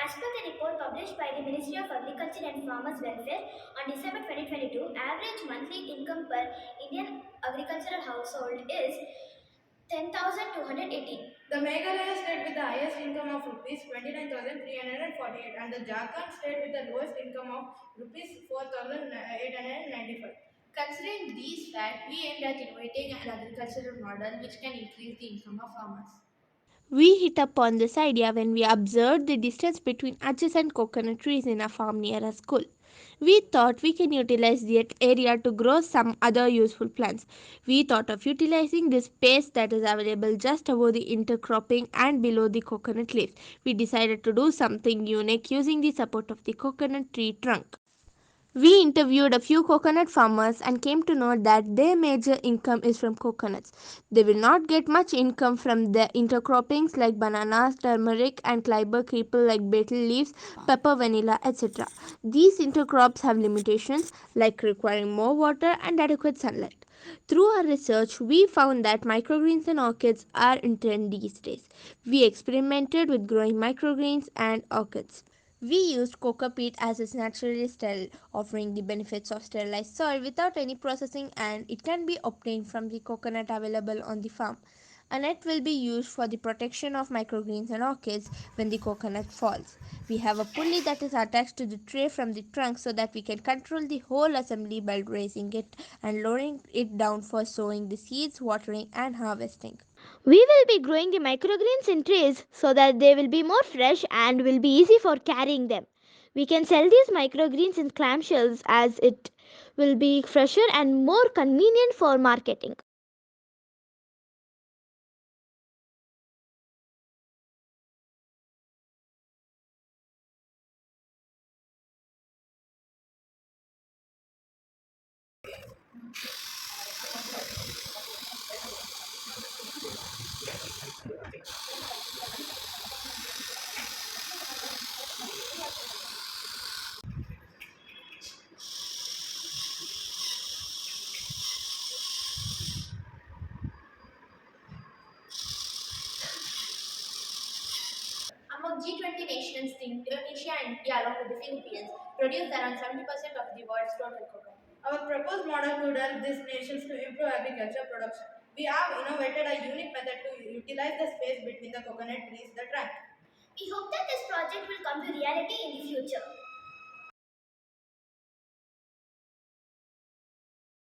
As per the report published by the Ministry of Agriculture and Farmers Welfare on December 2022, average monthly income per Indian agricultural household is 10,218. The Meghalaya state with the highest income of rupees 29,348 and the Jharkhand state with the lowest income of rupees 4,895. Considering these facts, we aimed at innovating an agricultural model which can increase the income of farmers. We hit upon this idea when we observed the distance between adjacent coconut trees in a farm near a school. We thought we can utilize that area to grow some other useful plants. We thought of utilizing the space that is available just above the intercropping and below the coconut leaves. We decided to do something unique using the support of the coconut tree trunk. We interviewed a few coconut farmers and came to know that their major income is from coconuts. They will not get much income from the intercroppings like bananas, turmeric, and climber creeper like betel leaves, pepper, vanilla, etc. These intercrops have limitations like requiring more water and adequate sunlight. Through our research, we found that microgreens and orchids are in trend these days. We experimented with growing microgreens and orchids. We used coco peat as its naturally sterile, offering the benefits of sterilized soil without any processing, and it can be obtained from the coconut available on the farm. A net will be used for the protection of microgreens and orchids when the coconut falls. We have a pulley that is attached to the tray from the trunk so that we can control the whole assembly by raising it and lowering it down for sowing the seeds, watering, and harvesting. We will be growing the microgreens in trays so that they will be more fresh and will be easy for carrying them. We can sell these microgreens in clamshells as it will be fresher and more convenient for marketing. Among G20 nations, Indonesia and India, along with the Philippines, produce around 70% of the world's total coconut. Our proposed model could help these nations to improve agriculture production. We have innovated a unique method to utilize the space between the coconut trees, the trunk. We hope that this project will come to reality in the future.